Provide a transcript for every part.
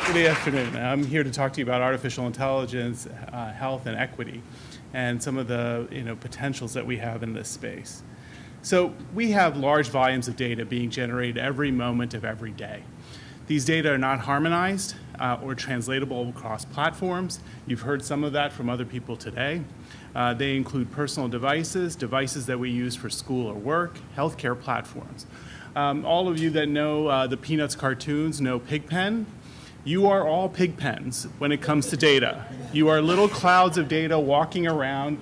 Good afternoon. I'm here to talk to you about artificial intelligence, health, and equity, and some of the potentials that we have in this space. So we have large volumes of data being generated every moment of every day. These data are not harmonized or translatable across platforms. You've heard some of that from other people today. They include personal devices, devices that we use for school or work, healthcare platforms. All of you that know the Peanuts cartoons know Pigpen. You are all pigpens when it comes to data. You are little clouds of data walking around,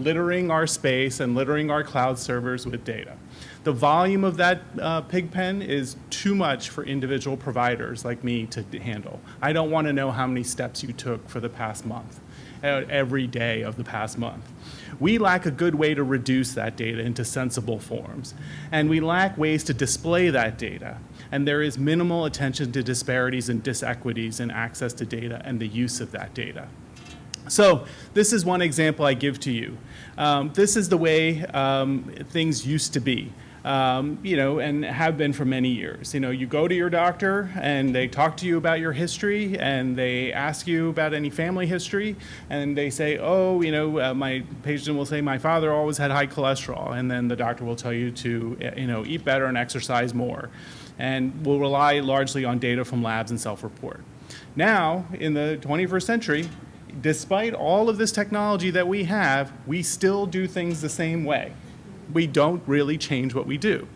littering our space and littering our cloud servers with data. The volume of that pigpen is too much for individual providers like me to handle. I don't want to know how many steps you took for the past month, every day of the past month. We lack a good way to reduce that data into sensible forms, and we lack ways to display that data. And there is minimal attention to disparities and disequities in access to data and the use of that data. So this is one example I give to you. This is the way things used to be. And have been for many years. You go to your doctor and they talk to you about your history and they ask you about any family history and they say, my patient will say, my father always had high cholesterol, and then the doctor will tell you to, eat better and exercise more, and will rely largely on data from labs and self-report. Now, in the 21st century, despite all of this technology that we have, we still do things the same way. We don't really change what we do.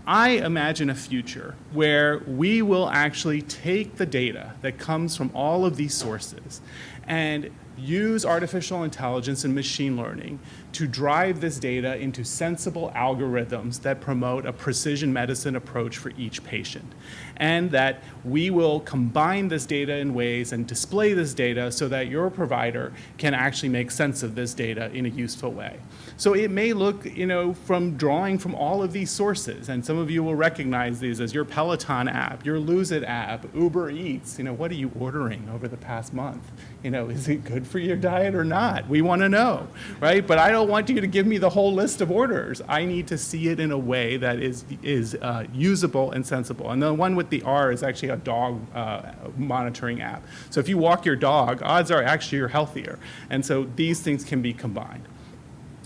I imagine a future where we will actually take the data that comes from all of these sources and use artificial intelligence and machine learning to drive this data into sensible algorithms that promote a precision medicine approach for each patient. And that we will combine this data in ways and display this data so that your provider can actually make sense of this data in a useful way. So it may look, from drawing from all of these sources, and some of you will recognize these as your Peloton app, your Lose It app, Uber Eats. What are you ordering over the past month? Is it good for your diet or not? We want to know, right? But I don't want you to give me the whole list of orders. I need to see it in a way that is usable and sensible. And the one with the R is actually a dog monitoring app. So if you walk your dog, odds are actually you're healthier. And so these things can be combined.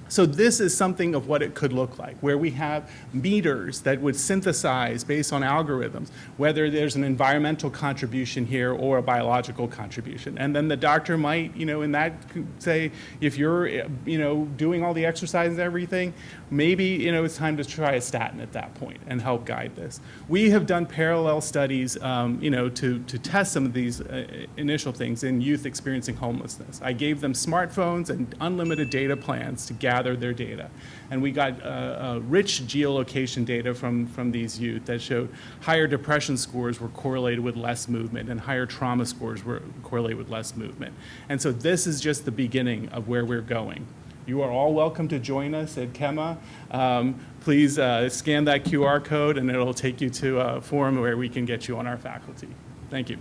So this is something of what it could look like, where we have meters that would synthesize based on algorithms, whether there's an environmental contribution here or a biological contribution. And then the doctor might, in that say, if you're, doing all the exercise and everything, maybe, it's time to try a statin at that point and help guide this. We have done parallel studies, to test some of these initial things in youth experiencing homelessness. I gave them smartphones and unlimited data plans to gather their data. And we got rich geolocation data from these youth that showed higher depression scores were correlated with less movement and higher trauma scores were correlated with less movement. And so this is just the beginning of where we're going. You are all welcome to join us at CHEMA. Please scan that QR code and it'll take you to a forum where we can get you on our faculty. Thank you.